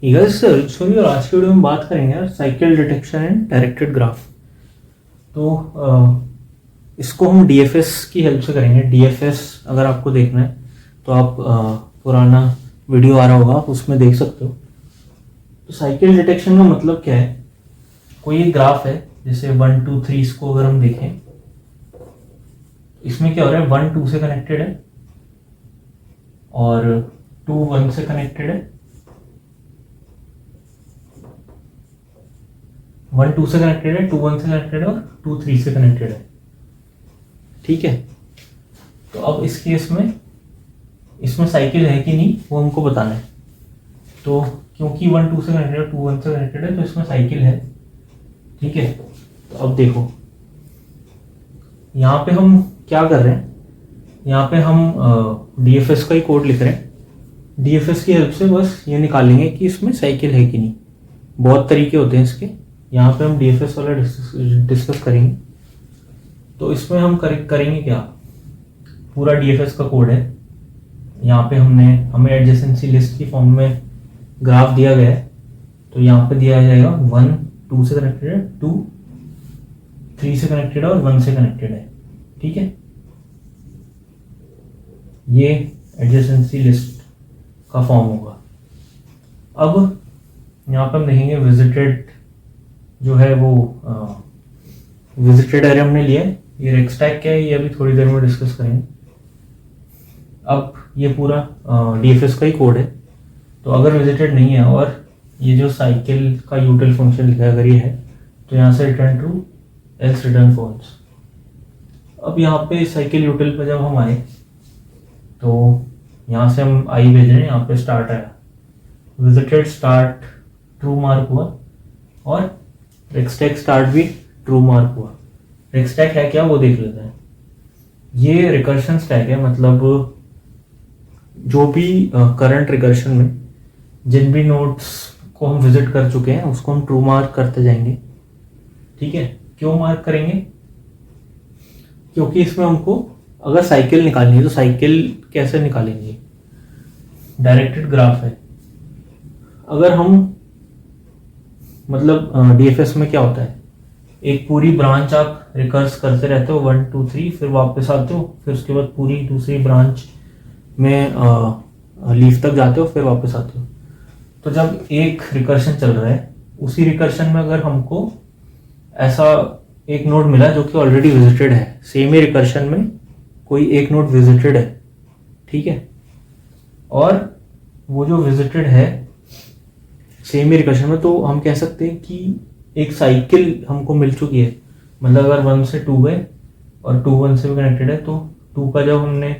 Sorry, और आज की वीडियो में बात करेंगे यार cycle detection and directed graph. तो इसको हम डीएफएस की हेल्प से करेंगे। डीएफएस अगर आपको देखना है तो आप पुराना वीडियो आ रहा होगा, आप उसमें देख सकते हो। तो साइकिल डिटेक्शन का मतलब क्या है? कोई एक ग्राफ है, जैसे 1 2 3, इसको अगर हम देखें, इसमें क्या हो रहा है, 1 2 से कनेक्टेड है और 2 1 से कनेक्टेड है, 1 2 से कनेक्टेड है, 2 1 से कनेक्टेड है और 2 3 से कनेक्टेड है। ठीक है, तो अब इस केस में इसमें साइकिल है कि नहीं वो हमको बताना है। तो क्योंकि 1 2 से कनेक्टेड है, 2 1 से कनेक्टेड है, तो इसमें साइकिल है। ठीक है, तो अब देखो यहाँ पे हम क्या कर रहे हैं, यहाँ पे हम डीएफएस का ही कोड लिख रहे हैं। डीएफएस की हेल्प से बस ये निकालेंगे कि इसमें साइकिल है कि नहीं। बहुत तरीके होते हैं इसके, यहाँ पे हम डीएफएस वाला डिस्कस करेंगे। तो इसमें हम करेंगे क्या, पूरा डीएफएस का कोड है। यहाँ पे हमें एडजेसेंसी लिस्ट की फॉर्म में ग्राफ दिया गया है। तो यहाँ पे दिया जाएगा 1 2 से कनेक्टेड है, 2 3 से कनेक्टेड है और 1 से कनेक्टेड है। ठीक है, ये एडजेसेंसी लिस्ट का फॉर्म होगा। अब यहाँ पे हम देखेंगे विजिटेड जो है वो विजिटेड एरे हमने लिया है। ये रेक्सटैग क्या है ये अभी थोड़ी देर में डिस्कस करेंगे। अब ये पूरा डीएफएस का ही कोड है। तो अगर विजिटेड नहीं है और ये जो साइकिल का यूटिल फंक्शन लिखा है अगर ये है, तो यहाँ से return true, else return false. अब यहाँ पे साइकिल यूटिल पे जब हम आए तो यहाँ से हम आई भेज रहे हैं, यहाँ पे स्टार्ट आया, विजिटेड स्टार्ट ट्रू मार्क हुआ और रेक्सटैग स्टार्ट भी ट्रू मार्क हुआ। रेक्सटैग है क्या वो देख लेते हैं। ये रिकर्शन स्टैक है, मतलब जो भी करंट रिकर्शन में जिन भी नोड्स को हम विजिट कर चुके हैं उसको हम ट्रू मार्क करते जाएंगे। ठीक है, क्यों मार्क करेंगे? क्योंकि इसमें हमको अगर साइकिल निकालनी है तो साइकिल कैसे निकालेंगे, डायरेक्टेड ग्राफ है। अगर हम मतलब डीएफएस में क्या होता है, एक पूरी ब्रांच आप रिकर्स करते रहते हो 1 2 3, फिर वापस आते हो, फिर उसके बाद पूरी दूसरी ब्रांच में लीफ तक जाते हो, फिर वापस आते हो। तो जब एक रिकर्शन चल रहा है, उसी रिकर्शन में अगर हमको ऐसा एक नोड मिला जो कि ऑलरेडी विजिटेड है, सेम ही रिकर्शन में कोई एक नोड विजिटेड है, ठीक है, और वो जो विजिटेड है सेम ही रिकर्शन में, तो हम कह सकते हैं कि एक साइकिल हमको मिल चुकी है। मतलब अगर 1 से 2 गए और 2 1 से भी कनेक्टेड है, तो 2 का जब हमने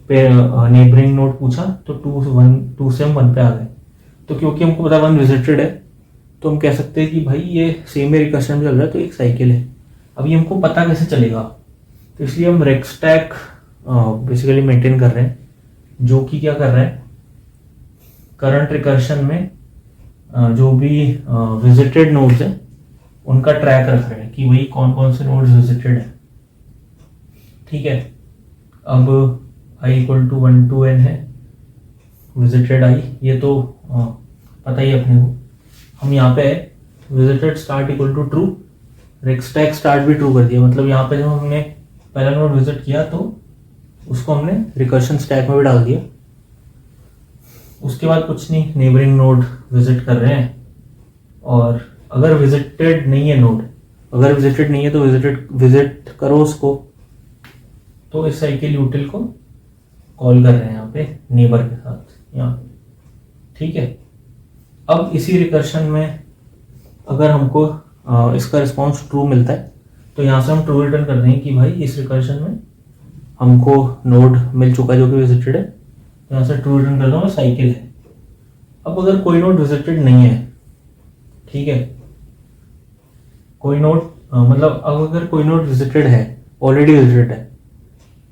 नेबरिंग नोड पूछा तो 2 से हम 1 पे आ गए। तो क्योंकि हमको पता 1 विजिटेड है, तो हम कह सकते हैं कि भाई ये सेम ही रिकर्शन में चल रहा है, तो एक साइकिल है। अब ये हमको पता कैसे चलेगा? तो इसलिए हम रेक्सटैग बेसिकली मेंटेन कर रहे हैं, जो कि क्या कर रहा है, करंट रिकर्शन में जो भी विजिटेड नोड्स हैं उनका ट्रैक रख रहे हैं कि वही कौन कौन से नोड्स विजिटेड है। ठीक है, अब i equal to 1 to n है, विजिटेड i, ये तो पता ही अपने को। हम यहाँ पे visited start equal to true, recstack start भी ट्रू कर दिया। मतलब यहाँ पे जब हमने पहला नोड विजिट किया तो उसको हमने रिकर्शन स्टैक में भी डाल दिया। उसके बाद कुछ नहीं, नेबरिंग नोड विजिट कर रहे हैं, और अगर विजिटेड नहीं है नोड, अगर विजिटेड नहीं है तो विजिट करो उसको। तो इस साइकिल यूटिल को कॉल कर रहे हैं यहाँ पे नेबर के साथ यहाँ पे। ठीक है, अब इसी रिकर्शन में अगर हमको इसका रिस्पॉन्स ट्रू मिलता है तो यहाँ से हम ट्रू रिटर्न कर देंगे कि भाई इस रिकर्शन में हमको नोड मिल चुका है जो कि विजिटेड है, तो यहाँ से ट्रू रिटर्न कर दूंगा साइकिल है। अब अगर कोई नोड विजिटेड नहीं है, ठीक है, कोई नोड मतलब अब अगर कोई नोड विजिटेड है, ऑलरेडी विजिटेड है,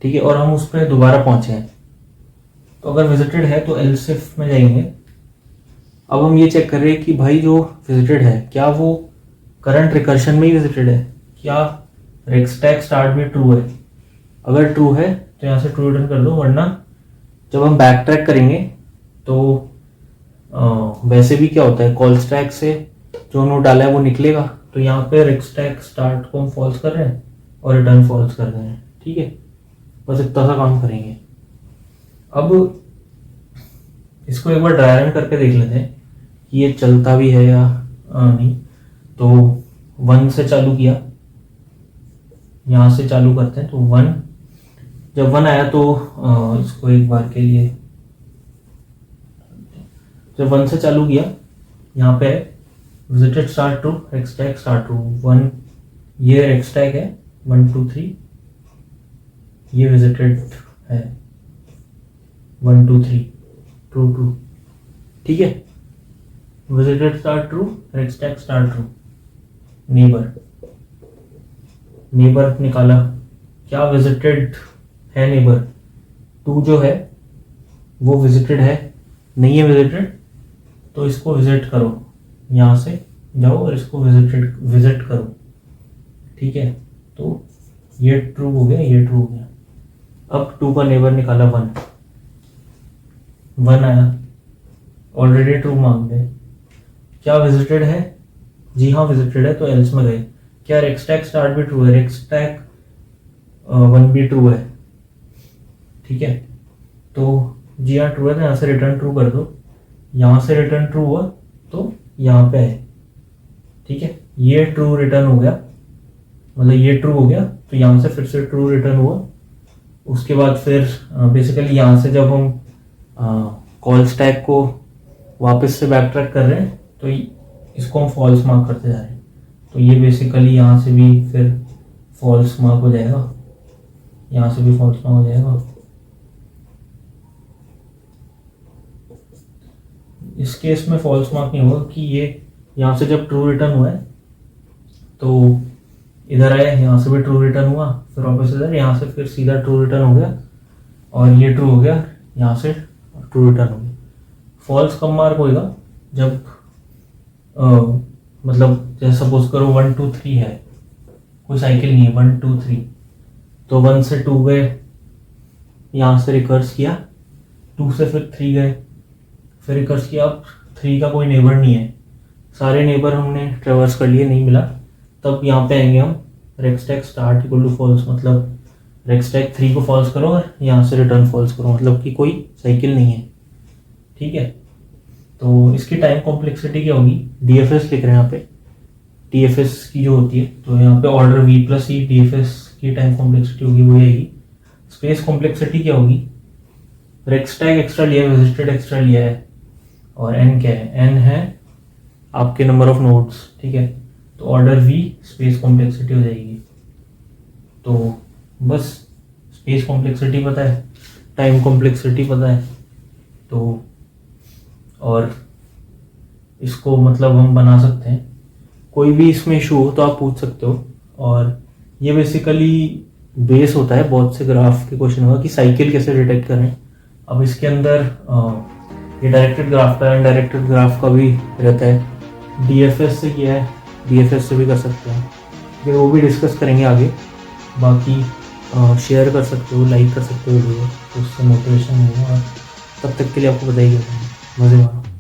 ठीक है, और हम उस पर दोबारा पहुंचे हैं, तो अगर विजिटेड है तो एल्स इफ में जाएंगे। अब हम ये चेक कर रहे हैं कि भाई जो विजिटेड है क्या वो करंट रिकर्शन में ही विजिटेड है, क्या रेक्सटैग स्टार्ट भी ट्रू है। अगर ट्रू है तो यहाँ से ट्रू रिटर्न कर दो, वरना जब हम बैक ट्रैक करेंगे तो वैसे भी क्या होता है, कॉल स्टैक से जो नोड डाला है वो निकलेगा, तो यहाँ पे रेक स्टैक स्टार्ट को हम फॉल्स कर रहे हैं और रिटर्न फॉल्स कर रहे हैं। ठीक है, बस इतना सा काम करेंगे। अब इसको एक बार ड्राई रन करके देख लेते हैं कि ये चलता भी है या नहीं। तो 1 से चालू किया, यहाँ से चालू करते हैं। तो 1, जब 1 आया तो इसको एक बार के लिए, जब 1 से चालू किया, यहाँ पे visited start true, rec stack start true. 1 ये रेक स्टैक है, 1 2 3 ये विजिटेड है, 1 2 3 ट्रू ट्रू। ठीक है, visited start true, rec stack start true. Neighbour, neighbour निकाला, क्या विजिटेड है नेबर? 2 जो है वो विजिटेड है, नहीं है विजिटेड, तो इसको विजिट करो, यहाँ से जाओ और इसको विजिट करो। ठीक है, तो ये ट्रू हो गया, ये ट्रू हो गया। अब 2 का नेबर निकाला, 1 आया, ऑलरेडी ट्रू मांग गए। क्या विजिटेड है? जी हाँ विजिटेड है, तो एल्स में गए। क्या रेक स्टैक स्टार्ट भी ट्रू है? रेक स्टैक 1 भी ट्रू है। ठीक है, तो जी हाँ ट्रू है, तो यहाँ से रिटर्न ट्रू कर दो। यहाँ से रिटर्न ट्रू हुआ तो यहाँ पे है। ठीक है, ये ट्रू रिटर्न हो गया, मतलब ये ट्रू हो गया, तो यहाँ से फिर से ट्रू रिटर्न हुआ। उसके बाद फिर बेसिकली यहाँ से जब हम कॉल स्टैक को वापस से बैक ट्रैक कर रहे हैं तो इसको हम फॉल्स मार्क करते जा रहे हैं। तो ये बेसिकली यहाँ से भी फिर फॉल्स मार्क हो जाएगा, यहाँ से भी फॉल्स मार्क हो जाएगा। इस केस में फॉल्स मार्क नहीं होगा कि ये यहाँ से जब ट्रू रिटर्न हुआ है तो इधर आया, यहाँ से भी ट्रू रिटर्न हुआ, फिर वापस इधर, यहाँ से फिर सीधा ट्रू रिटर्न हो गया और ये ट्रू हो गया, यहाँ से ट्रू रिटर्न हो गया। फॉल्स कब मार्क होएगा? जब मतलब जैसे सपोज करो 1 2 3 है, कोई साइकिल नहीं है, 1 2 3, तो 1 से 2 गए, यहाँ से रिकर्स किया, 2 से फिर 3 गए, फिर रिकर्स किया। अब 3 का कोई नेबर नहीं है, सारे नेबर हमने ट्रेवर्स कर लिए, नहीं मिला, तब यहाँ पे आएंगे हम rec stack start equal to false, मतलब रेक स्टैक 3 को फॉल्स करो और यहाँ से रिटर्न फॉल्स करो, मतलब कि कोई साइकिल नहीं है। ठीक है, तो इसकी टाइम कॉम्प्लेक्सिटी क्या होगी? DFS लिख रहे हैं यहाँ पे, DFS की जो होती है, तो यहाँ पे ऑर्डर V प्लस ई DFS की टाइम कॉम्प्लेक्सिटी होगी, वो आएगी। स्पेस कॉम्प्लेक्सिटी क्या होगी? रेक स्टैक एक्स्ट्रा लिया है, विजिटेड एक्स्ट्रा लिया है, और n क्या है? n है आपके नंबर ऑफ नोड्स। ठीक है, तो ऑर्डर V स्पेस कॉम्प्लेक्सिटी हो जाएगी। तो बस स्पेस कॉम्प्लेक्सिटी पता है, टाइम कॉम्प्लेक्सिटी पता है, तो और इसको मतलब हम बना सकते हैं। कोई भी इसमें इशू हो तो आप पूछ सकते हो। और ये बेसिकली बेस होता है बहुत से ग्राफ के क्वेश्चन होगा कि साइकिल कैसे डिटेक्ट करें। अब इसके अंदर ये डायरेक्टेड ग्राफ का, इनडायरेक्टेड ग्राफ का भी रहता है। DFS से किया है, DFS से भी कर सकते हैं, फिर वो भी डिस्कस करेंगे आगे। बाकी शेयर कर सकते हो, लाइक कर सकते हो वीडियो, तो उससे मोटिवेशन मिलेगा। और तब तक के लिए आपको बताइए, मज़े मारो।